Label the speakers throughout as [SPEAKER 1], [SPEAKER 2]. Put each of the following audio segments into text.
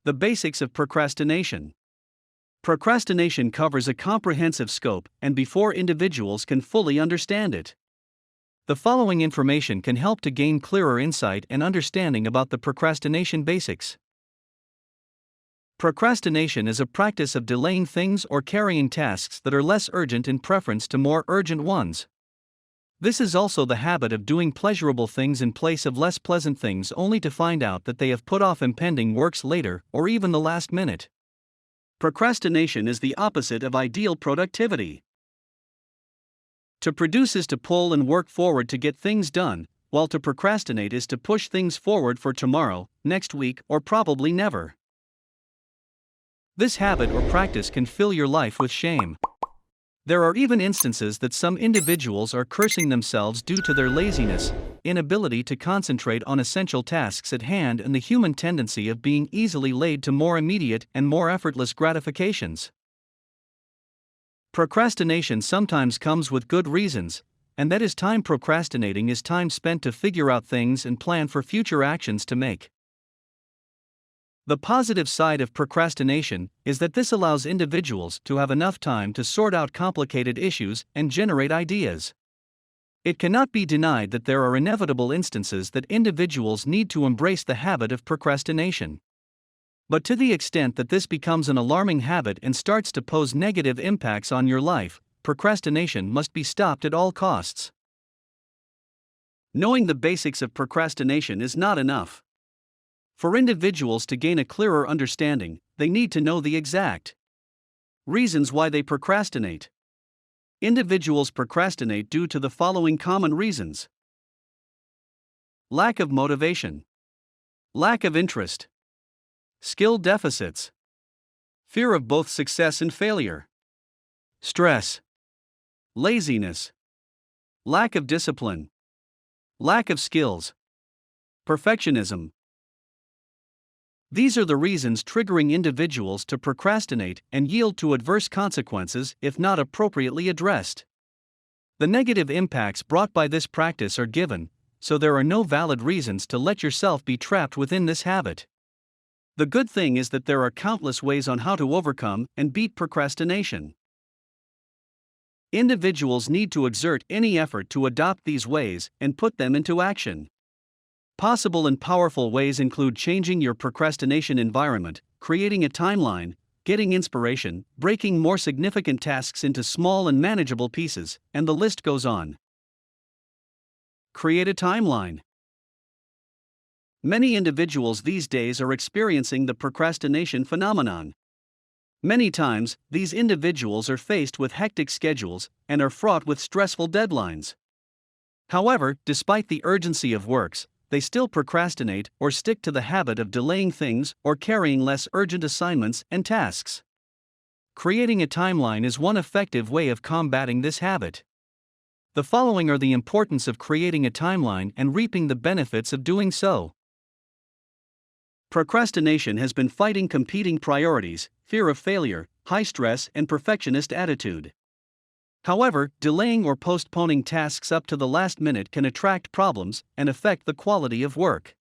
[SPEAKER 1] The basics of procrastination. Procrastination covers a comprehensive scope, and before individuals can fully understand it, the following information can help to gain clearer insight and understanding about the procrastination basics. Procrastination is a practice of delaying things or carrying tasks that are less urgent in preference to more urgent ones. This is also the habit of doing pleasurable things in place of less pleasant things, only to find out that they have put off impending works later or even the last minute. Procrastination is the opposite of ideal productivity. To produce is to pull and work forward to get things done, while to procrastinate is to push things forward for tomorrow, next week, or probably never. This habit or practice can fill your life with shame. There are even instances that some individuals are cursing themselves due to their laziness, inability to concentrate on essential tasks at hand, and the human tendency of being easily laid to more immediate and more effortless gratifications. Procrastination sometimes comes with good reasons, and that is time. Procrastinating is time spent to figure out things and plan for future actions to make. The positive side of procrastination is that this allows individuals to have enough time to sort out complicated issues and generate ideas. It cannot be denied that there are inevitable instances that individuals need to embrace the habit of procrastination. But to the extent that this becomes an alarming habit and starts to pose negative impacts on your life, procrastination must be stopped at all costs. Knowing the basics of procrastination is not enough. For individuals to gain a clearer understanding, they need to know the exact reasons why they procrastinate. Individuals procrastinate due to the following common reasons: lack of motivation, lack of interest, skill deficits, fear of both success and failure, stress, laziness, lack of discipline, lack of skills, perfectionism. These are the reasons triggering individuals to procrastinate and yield to adverse consequences if not appropriately addressed. The negative impacts brought by this practice are given, so there are no valid reasons to let yourself be trapped within this habit. The good thing is that there are countless ways on how to overcome and beat procrastination. Individuals need to exert any effort to adopt these ways and put them into action. Possible and powerful ways include changing your procrastination environment, creating a timeline, getting inspiration, breaking more significant tasks into small and manageable pieces, and the list goes on. Create a timeline. Many individuals these days are experiencing the procrastination phenomenon. Many times, these individuals are faced with hectic schedules and are fraught with stressful deadlines. However, despite the urgency of works, they still procrastinate or stick to the habit of delaying things or carrying less urgent assignments and tasks. Creating a timeline is one effective way of combating this habit. The following are the importance of creating a timeline and reaping the benefits of doing so. Procrastination has been fighting competing priorities, fear of failure, high stress, and perfectionist attitude. However, delaying or postponing tasks up to the last minute can attract problems and affect the quality of work.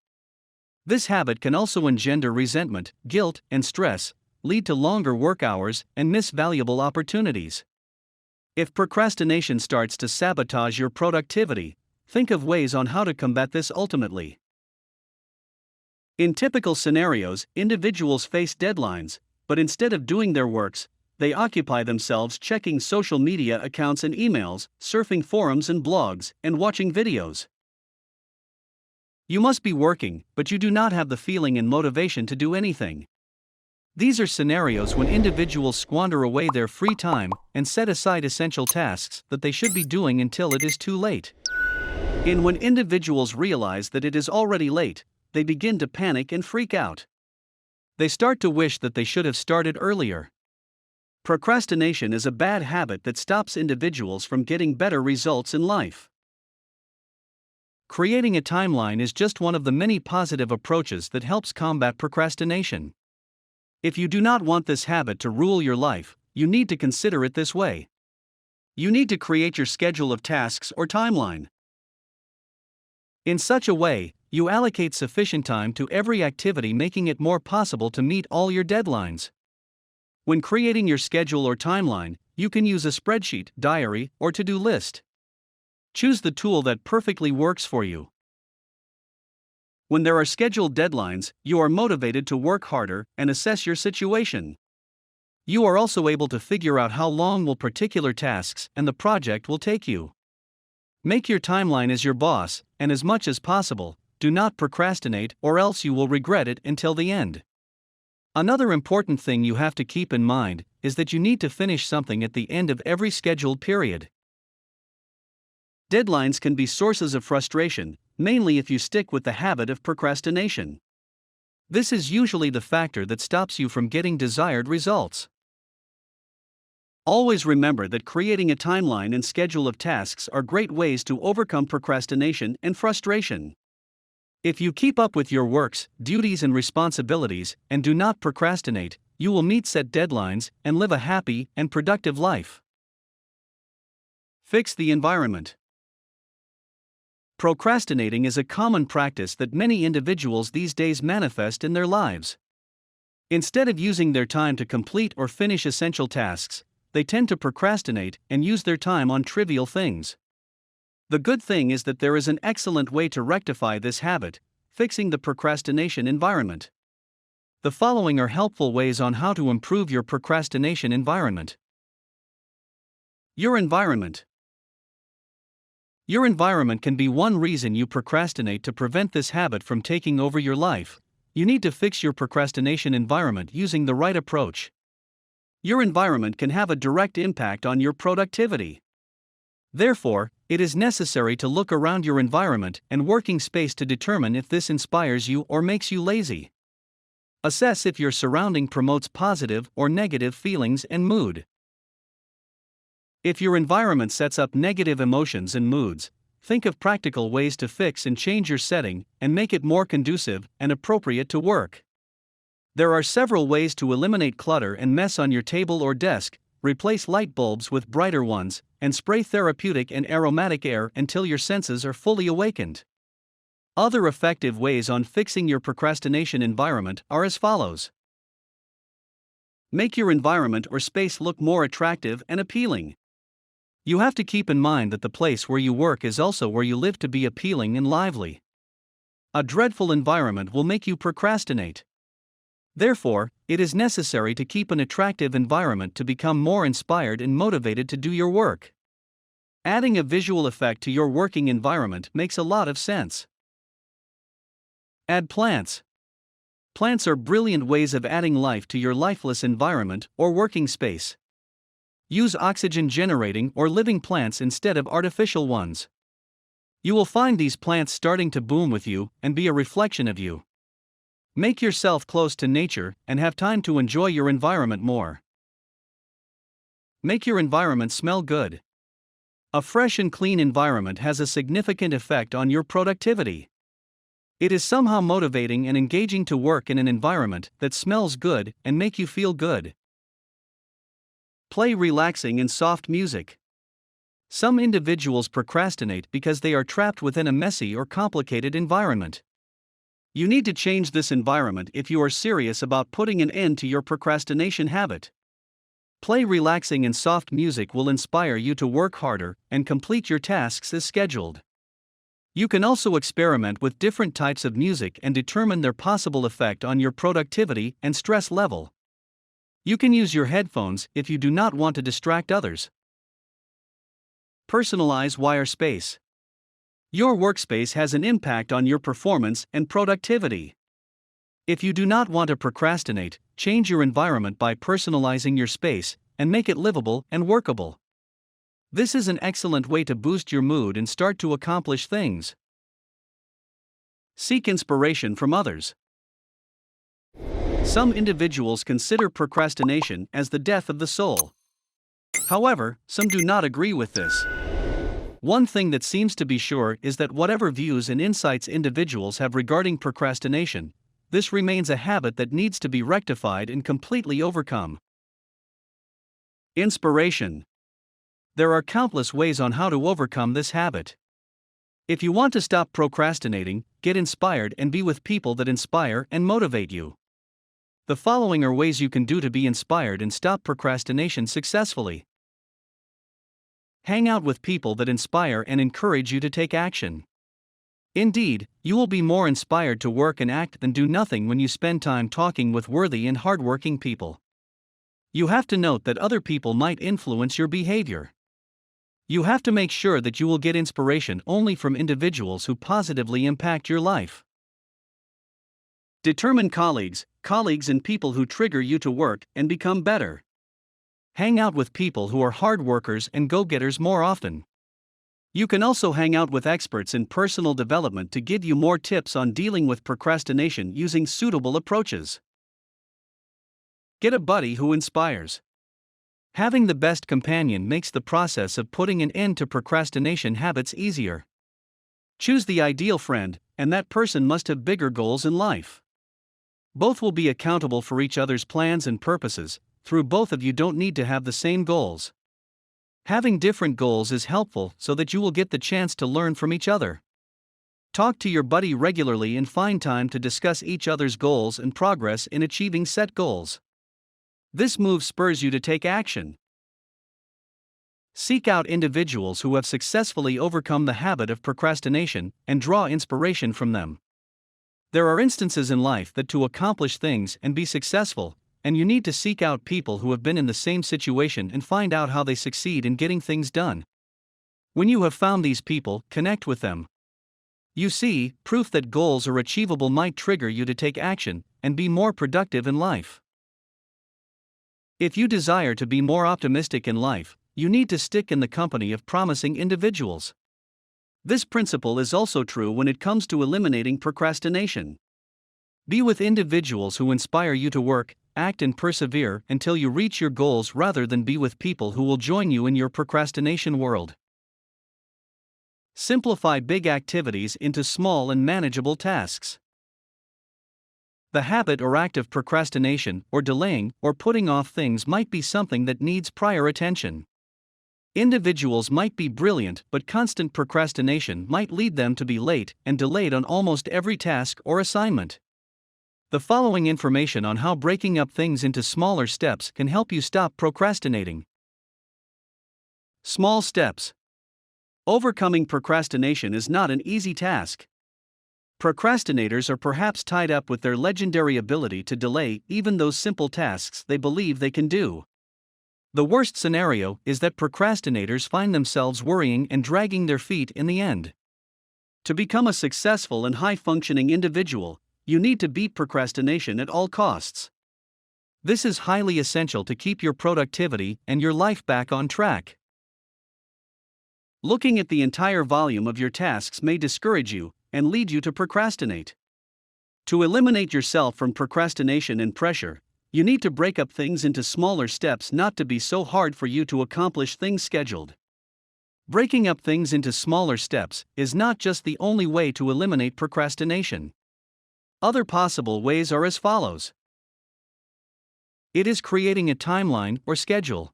[SPEAKER 1] This habit can also engender resentment, guilt, and stress, lead to longer work hours, and miss valuable opportunities. If procrastination starts to sabotage your productivity, think of ways on how to combat this ultimately. In typical scenarios, individuals face deadlines, but instead of doing their works, they occupy themselves checking social media accounts and emails, surfing forums and blogs, and watching videos. You must be working, but you do not have the feeling and motivation to do anything. These are scenarios when individuals squander away their free time and set aside essential tasks that they should be doing until it is too late. And when individuals realize that it is already late, they begin to panic and freak out. They start to wish that they should have started earlier. Procrastination is a bad habit that stops individuals from getting better results in life. Creating a timeline is just one of the many positive approaches that helps combat procrastination. If you do not want this habit to rule your life, you need to consider it this way. You need to create your schedule of tasks or timeline in such a way you allocate sufficient time to every activity, making it more possible to meet all your deadlines. When creating your schedule or timeline, you can use a spreadsheet, diary, or to-do list. Choose the tool that perfectly works for you. When there are scheduled deadlines, you are motivated to work harder and assess your situation. You are also able to figure out how long will particular tasks and the project will take you. Make your timeline as your boss, and as much as possible, do not procrastinate, or else you will regret it until the end. Another important thing you have to keep in mind is that you need to finish something at the end of every scheduled period. Deadlines can be sources of frustration, mainly if you stick with the habit of procrastination. This is usually the factor that stops you from getting desired results. Always remember that creating a timeline and schedule of tasks are great ways to overcome procrastination and frustration. If you keep up with your works, duties, and responsibilities, and do not procrastinate, you will meet set deadlines and live a happy and productive life. Fix the environment. Procrastinating is a common practice that many individuals these days manifest in their lives. Instead of using their time to complete or finish essential tasks, they tend to procrastinate and use their time on trivial things. The good thing is that there is an excellent way to rectify this habit: fixing the procrastination environment. The following are helpful ways on how to improve your procrastination environment. Your environment. Your environment can be one reason you procrastinate. To prevent this habit from taking over your life, you need to fix your procrastination environment using the right approach. Your environment can have a direct impact on your productivity. Therefore, it is necessary to look around your environment and working space to determine if this inspires you or makes you lazy. Assess if your surrounding promotes positive or negative feelings and mood. If your environment sets up negative emotions and moods, think of practical ways to fix and change your setting and make it more conducive and appropriate to work. There are several ways to eliminate clutter and mess on your table or desk. Replace light bulbs with brighter ones, and spray therapeutic and aromatic air until your senses are fully awakened. Other effective ways on fixing your procrastination environment are as follows. Make your environment or space look more attractive and appealing. You have to keep in mind that the place where you work is also where you live to be appealing and lively. A dreadful environment will make you procrastinate. Therefore, it is necessary to keep an attractive environment to become more inspired and motivated to do your work. Adding a visual effect to your working environment makes a lot of sense. Add plants. Plants are brilliant ways of adding life to your lifeless environment or working space. Use oxygen-generating or living plants instead of artificial ones. You will find these plants starting to bloom with you and be a reflection of you. Make yourself close to nature and have time to enjoy your environment more. Make your environment smell good. A fresh and clean environment has a significant effect on your productivity. It is somehow motivating and engaging to work in an environment that smells good and make you feel good. Play relaxing and soft music. Some individuals procrastinate because they are trapped within a messy or complicated environment. You need to change this environment if you are serious about putting an end to your procrastination habit. Play relaxing and soft music will inspire you to work harder and complete your tasks as scheduled. You can also experiment with different types of music and determine their possible effect on your productivity and stress level. You can use your headphones if you do not want to distract others. Personalize wire space. Your workspace has an impact on your performance and productivity. If you do not want to procrastinate, change your environment by personalizing your space and make it livable and workable. This is an excellent way to boost your mood and start to accomplish things. Seek inspiration from others. Some individuals consider procrastination as the death of the soul. However, some do not agree with this. One thing that seems to be sure is that whatever views and insights individuals have regarding procrastination, this remains a habit that needs to be rectified and completely overcome. Inspiration. There are countless ways on how to overcome this habit. If you want to stop procrastinating, get inspired and be with people that inspire and motivate you. The following are ways you can do to be inspired and stop procrastination successfully. Hang out with people that inspire and encourage you to take action. Indeed, you will be more inspired to work and act than do nothing when you spend time talking with worthy and hardworking people. You have to note that other people might influence your behavior. You have to make sure that you will get inspiration only from individuals who positively impact your life. Determine colleagues and people who trigger you to work and become better. Hang out with people who are hard workers and go-getters more often. You can also hang out with experts in personal development to give you more tips on dealing with procrastination using suitable approaches. Get a buddy who inspires. Having the best companion makes the process of putting an end to procrastination habits easier. Choose the ideal friend, and that person must have bigger goals in life. Both will be accountable for each other's plans and purposes. Through both of you don't need to have the same goals. Having different goals is helpful so that you will get the chance to learn from each other. Talk to your buddy regularly and find time to discuss each other's goals and progress in achieving set goals. This move spurs you to take action. Seek out individuals who have successfully overcome the habit of procrastination and draw inspiration from them. There are instances in life that to accomplish things and be successful, and you need to seek out people who have been in the same situation and find out how they succeed in getting things done. When you have found these people, connect with them. You see, proof that goals are achievable might trigger you to take action and be more productive in life. If you desire to be more optimistic in life, you need to stick in the company of promising individuals. This principle is also true when it comes to eliminating procrastination. Be with individuals who inspire you to work, act and persevere until you reach your goals rather than be with people who will join you in your procrastination world. Simplify big activities into small and manageable tasks. The habit or act of procrastination, or delaying, or putting off things might be something that needs prior attention. Individuals might be brilliant, but constant procrastination might lead them to be late and delayed on almost every task or assignment. The following information on how breaking up things into smaller steps can help you stop procrastinating. Small steps. Overcoming procrastination is not an easy task. Procrastinators are perhaps tied up with their legendary ability to delay even those simple tasks they believe they can do. The worst scenario is that procrastinators find themselves worrying and dragging their feet in the end. To become a successful and high-functioning individual, you need to beat procrastination at all costs. This is highly essential to keep your productivity and your life back on track. Looking at the entire volume of your tasks may discourage you and lead you to procrastinate. To eliminate yourself from procrastination and pressure, you need to break up things into smaller steps not to be so hard for you to accomplish things scheduled. Breaking up things into smaller steps is not just the only way to eliminate procrastination. Other possible ways are as follows. It is creating a timeline or schedule.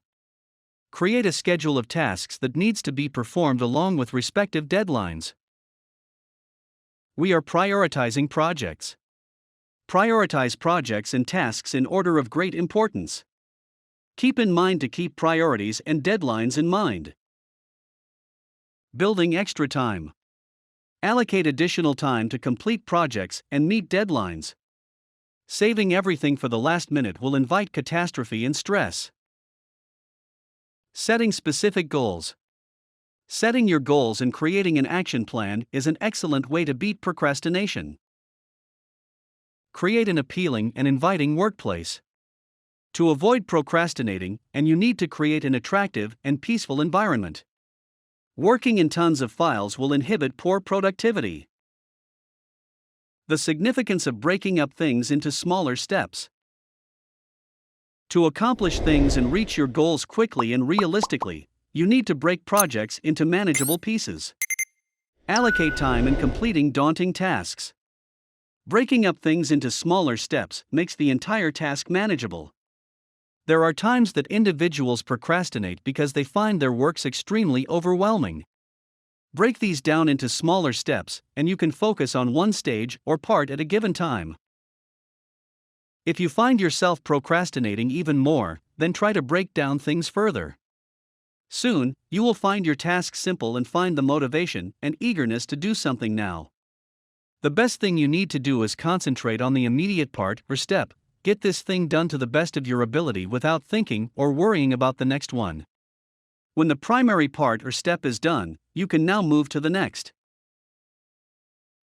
[SPEAKER 1] Create a schedule of tasks that needs to be performed along with respective deadlines. We are prioritizing projects. Prioritize projects and tasks in order of great importance. Keep in mind to keep priorities and deadlines in mind. Building extra time. Allocate additional time to complete projects and meet deadlines. Saving everything for the last minute will invite catastrophe and stress. Setting specific goals. Setting your goals and creating an action plan is an excellent way to beat procrastination. Create an appealing and inviting workplace. To avoid procrastinating, and you need to create an attractive and peaceful environment. Working in tons of files will inhibit poor productivity. The significance of breaking up things into smaller steps. To accomplish things and reach your goals quickly and realistically, you need to break projects into manageable pieces. Allocate time in completing daunting tasks. Breaking up things into smaller steps makes the entire task manageable. There are times that individuals procrastinate because they find their works extremely overwhelming. Break these down into smaller steps, and you can focus on one stage or part at a given time. If you find yourself procrastinating even more, then try to break down things further. Soon, you will find your task simple and find the motivation and eagerness to do something now. The best thing you need to do is concentrate on the immediate part or step. Get this thing done to the best of your ability without thinking or worrying about the next one. When the primary part or step is done, you can now move to the next.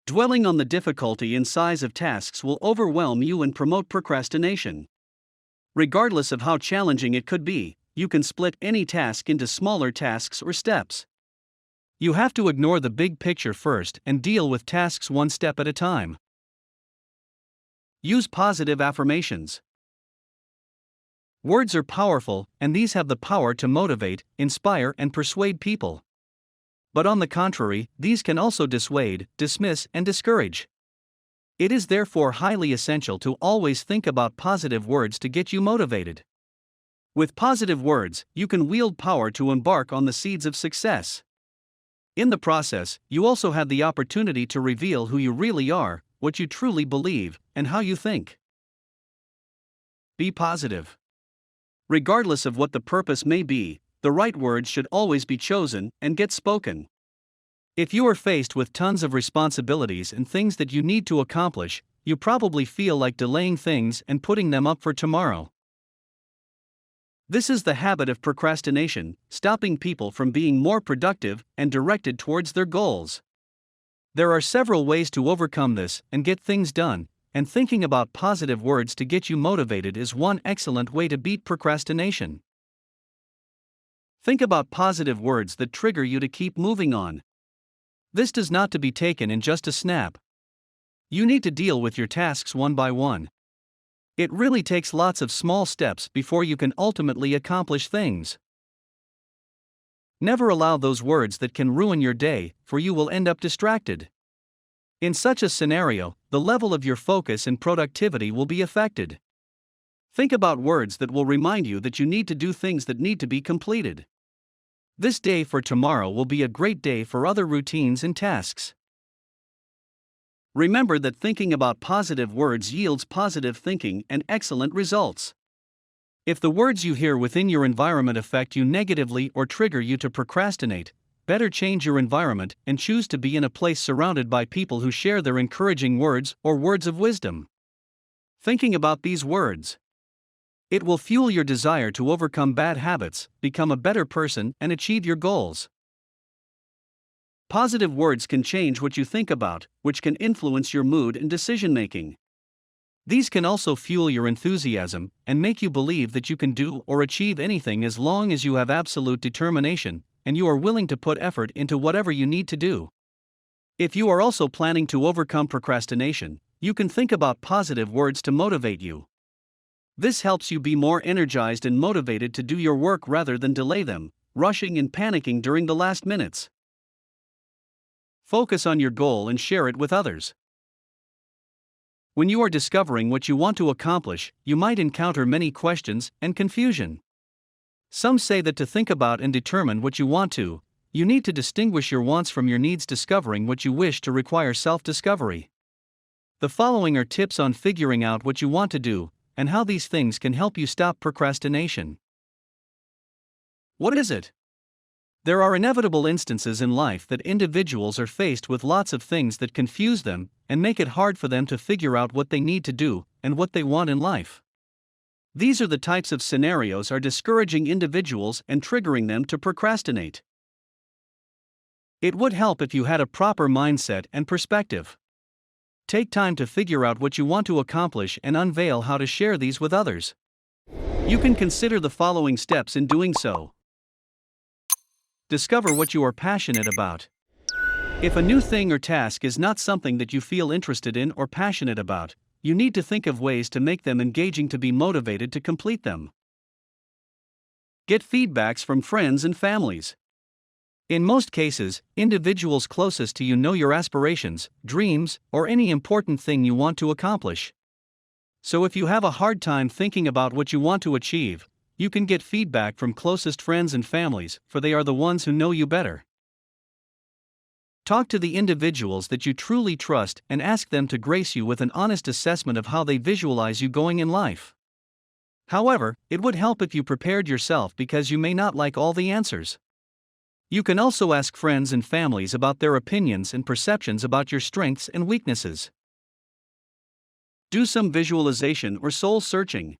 [SPEAKER 1] Dwelling on the difficulty and size of tasks will overwhelm you and promote procrastination. Regardless of how challenging it could be, you can split any task into smaller tasks or steps. You have to ignore the big picture first and deal with tasks one step at a time. Use positive affirmations. Words are powerful, and these have the power to motivate, inspire, and persuade people. But on the contrary, these can also dissuade, dismiss, and discourage. It is therefore highly essential to always think about positive words to get you motivated. With positive words, you can wield power to embark on the seeds of success. In the process, you also have the opportunity to reveal who you really are, what you truly believe, and how you think. Be positive. Regardless of what the purpose may be, the right words should always be chosen and get spoken. If you are faced with tons of responsibilities and things that you need to accomplish, you probably feel like delaying things and putting them up for tomorrow. This is the habit of procrastination, stopping people from being more productive and directed towards their goals. There are several ways to overcome this and get things done, and thinking about positive words to get you motivated is one excellent way to beat procrastination. Think about positive words that trigger you to keep moving on. This does not to be taken in just a snap. You need to deal with your tasks one by one. It really takes lots of small steps before you can ultimately accomplish things. Never allow those words that can ruin your day, for you will end up distracted. In such a scenario, the level of your focus and productivity will be affected. Think about words that will remind you that you need to do things that need to be completed. This day for tomorrow will be a great day for other routines and tasks. Remember that thinking about positive words yields positive thinking and excellent results. If the words you hear within your environment affect you negatively or trigger you to procrastinate, better change your environment and choose to be in a place surrounded by people who share their encouraging words or words of wisdom. Thinking about these words, it will fuel your desire to overcome bad habits, become a better person, and achieve your goals. Positive words can change what you think about, which can influence your mood and decision-making. These can also fuel your enthusiasm and make you believe that you can do or achieve anything as long as you have absolute determination and you are willing to put effort into whatever you need to do. If you are also planning to overcome procrastination, you can think about positive words to motivate you. This helps you be more energized and motivated to do your work rather than delay them, rushing and panicking during the last minutes. Focus on your goal and share it with others. When you are discovering what you want to accomplish, you might encounter many questions and confusion. Some say that to think about and determine what you want to, you need to distinguish your wants from your needs. Discovering what you wish to require self-discovery. The following are tips on figuring out what you want to do, and how these things can help you stop procrastination. What is it? There are inevitable instances in life that individuals are faced with lots of things that confuse them and make it hard for them to figure out what they need to do and what they want in life. These are the types of scenarios are discouraging individuals and triggering them to procrastinate. It would help if you had a proper mindset and perspective. Take time to figure out what you want to accomplish and unveil how to share these with others. You can consider the following steps in doing so. Discover what you are passionate about. If a new thing or task is not something that you feel interested in or passionate about, you need to think of ways to make them engaging to be motivated to complete them. Get feedbacks from friends and families. In most cases, individuals closest to you know your aspirations, dreams, or any important thing you want to accomplish. So if you have a hard time thinking about what you want to achieve, you can get feedback from closest friends and families, for they are the ones who know you better. Talk to the individuals that you truly trust and ask them to grace you with an honest assessment of how they visualize you going in life. However, it would help if you prepared yourself because you may not like all the answers. You can also ask friends and families about their opinions and perceptions about your strengths and weaknesses. Do some visualization or soul searching.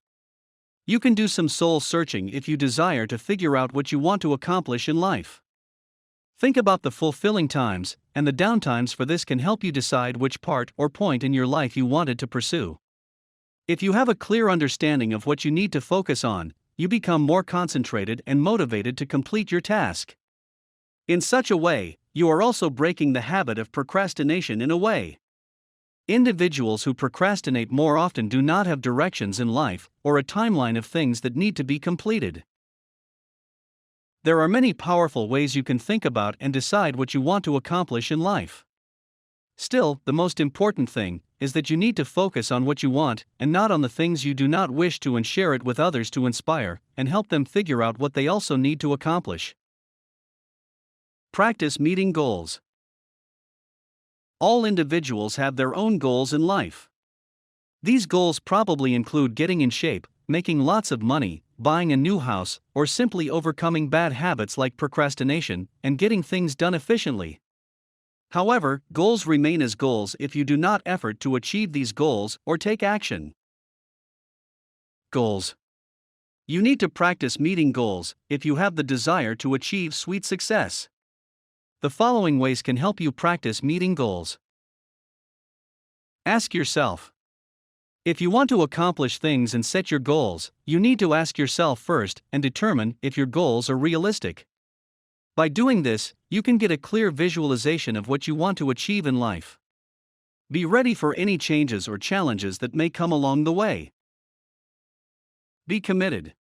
[SPEAKER 1] You can do some soul searching if you desire to figure out what you want to accomplish in life. Think about the fulfilling times, and the downtimes for this can help you decide which part or point in your life you wanted to pursue. If you have a clear understanding of what you need to focus on, you become more concentrated and motivated to complete your task. In such a way, you are also breaking the habit of procrastination in a way. Individuals who procrastinate more often do not have directions in life or a timeline of things that need to be completed. There are many powerful ways you can think about and decide what you want to accomplish in life. Still, the most important thing is that you need to focus on what you want and not on the things you do not wish to, and share it with others to inspire and help them figure out what they also need to accomplish. Practice meeting goals. All individuals have their own goals in life. These goals probably include getting in shape, making lots of money, buying a new house, or simply overcoming bad habits like procrastination and getting things done efficiently. However, goals remain as goals if you do not effort to achieve these goals or take action. Goals. You need to practice meeting goals if you have the desire to achieve sweet success. The following ways can help you practice meeting goals. Ask yourself. If you want to accomplish things and set your goals, you need to ask yourself first and determine if your goals are realistic. By doing this, you can get a clear visualization of what you want to achieve in life. Be ready for any changes or challenges that may come along the way. Be committed.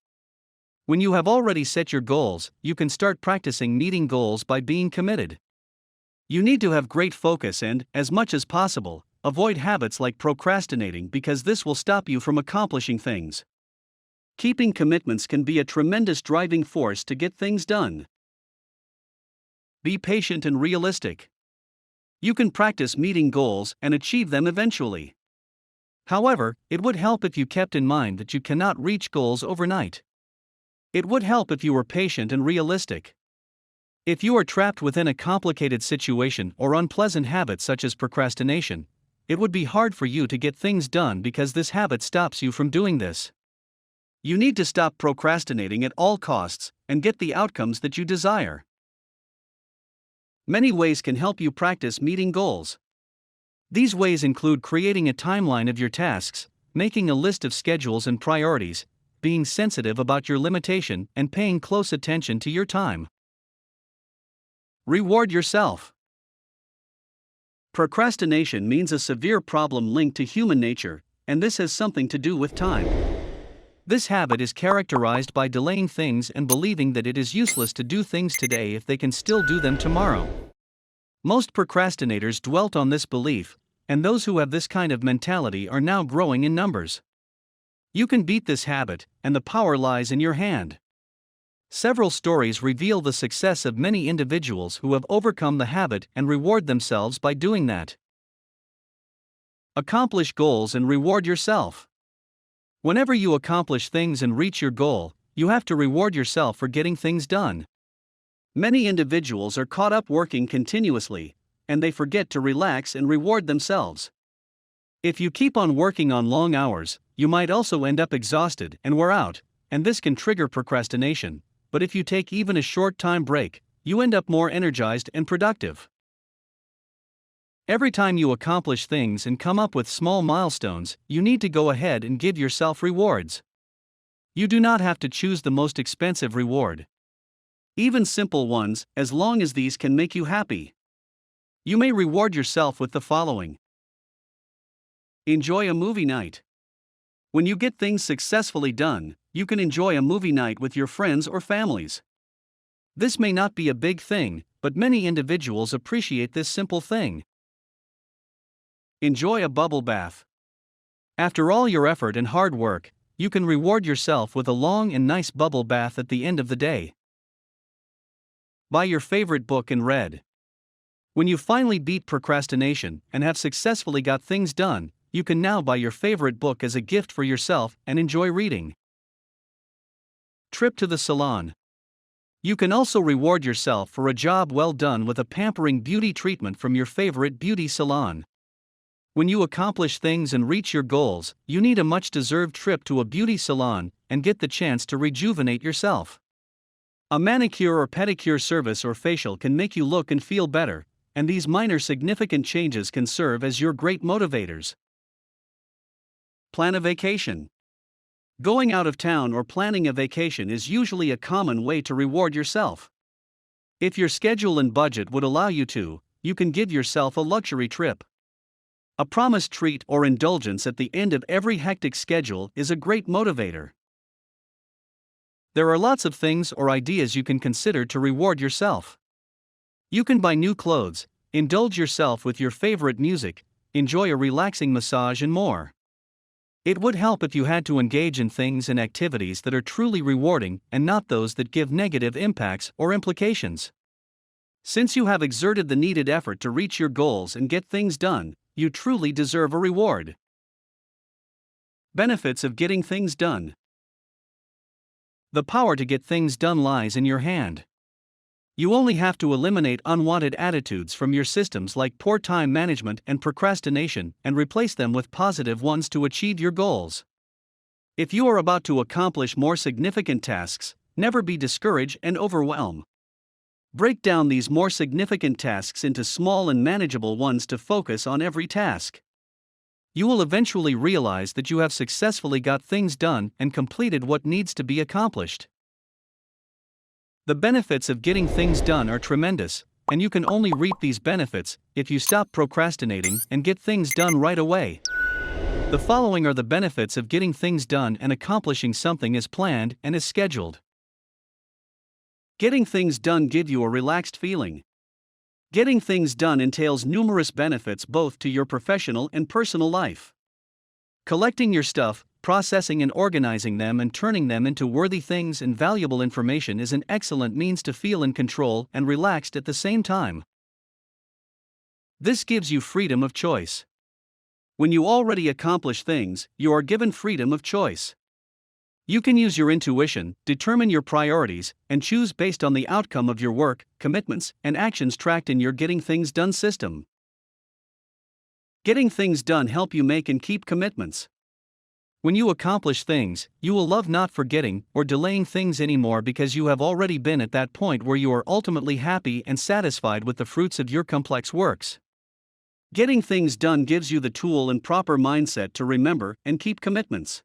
[SPEAKER 1] When you have already set your goals, you can start practicing meeting goals by being committed. You need to have great focus and, as much as possible, avoid habits like procrastinating because this will stop you from accomplishing things. Keeping commitments can be a tremendous driving force to get things done. Be patient and realistic. You can practice meeting goals and achieve them eventually. However, it would help if you kept in mind that you cannot reach goals overnight. It would help if you were patient and realistic. If you are trapped within a complicated situation or unpleasant habit such as procrastination, it would be hard for you to get things done because this habit stops you from doing this. You need to stop procrastinating at all costs and get the outcomes that you desire. Many ways can help you practice meeting goals. These ways include creating a timeline of your tasks, making a list of schedules and priorities, being sensitive about your limitation, and paying close attention to your time. Reward yourself. Procrastination means a severe problem linked to human nature, and this has something to do with time. This habit is characterized by delaying things and believing that it is useless to do things today if they can still do them tomorrow. Most procrastinators dwelt on this belief, and those who have this kind of mentality are now growing in numbers. You can beat this habit, and the power lies in your hand. Several stories reveal the success of many individuals who have overcome the habit and reward themselves by doing that. Accomplish goals and reward yourself. Whenever you accomplish things and reach your goal, you have to reward yourself for getting things done. Many individuals are caught up working continuously, and they forget to relax and reward themselves. If you keep on working on long hours, you might also end up exhausted and wear out, and this can trigger procrastination. But if you take even a short time break, you end up more energized and productive. Every time you accomplish things and come up with small milestones, you need to go ahead and give yourself rewards. You do not have to choose the most expensive reward. Even simple ones, as long as these can make you happy. You may reward yourself with the following. Enjoy a movie night. When you get things successfully done, you can enjoy a movie night with your friends or families. This may not be a big thing, but many individuals appreciate this simple thing. Enjoy a bubble bath. After all your effort and hard work, you can reward yourself with a long and nice bubble bath at the end of the day. Buy your favorite book and read. When you finally beat procrastination and have successfully got things done, you can now buy your favorite book as a gift for yourself and enjoy reading. Trip to the salon. You can also reward yourself for a job well done with a pampering beauty treatment from your favorite beauty salon. When you accomplish things and reach your goals, you need a much-deserved trip to a beauty salon and get the chance to rejuvenate yourself. A manicure or pedicure service or facial can make you look and feel better, and these minor significant changes can serve as your great motivators. Plan a vacation. Going out of town or planning a vacation is usually a common way to reward yourself. If your schedule and budget would allow you to, you can give yourself a luxury trip. A promised treat or indulgence at the end of every hectic schedule is a great motivator. There are lots of things or ideas you can consider to reward yourself. You can buy new clothes, indulge yourself with your favorite music, enjoy a relaxing massage, and more. It would help if you had to engage in things and activities that are truly rewarding and not those that give negative impacts or implications. Since you have exerted the needed effort to reach your goals and get things done, you truly deserve a reward. Benefits of getting things done. The power to get things done lies in your hand. You only have to eliminate unwanted attitudes from your systems like poor time management and procrastination and replace them with positive ones to achieve your goals. If you are about to accomplish more significant tasks, never be discouraged and overwhelmed. Break down these more significant tasks into small and manageable ones to focus on every task. You will eventually realize that you have successfully got things done and completed what needs to be accomplished. The benefits of getting things done are tremendous, and you can only reap these benefits if you stop procrastinating and get things done right away. The following are the benefits of getting things done and accomplishing something as planned and as scheduled. Getting things done gives you a relaxed feeling. Getting things done entails numerous benefits both to your professional and personal life. Collecting your stuff, processing and organizing them and turning them into worthy things and valuable information is an excellent means to feel in control and relaxed at the same time. This gives you freedom of choice. When you already accomplish things, you are given freedom of choice. You can use your intuition, determine your priorities, and choose based on the outcome of your work, commitments, and actions tracked in your Getting Things Done system. Getting things done help you make and keep commitments. When you accomplish things, you will love not forgetting or delaying things anymore because you have already been at that point where you are ultimately happy and satisfied with the fruits of your complex works. Getting things done gives you the tool and proper mindset to remember and keep commitments.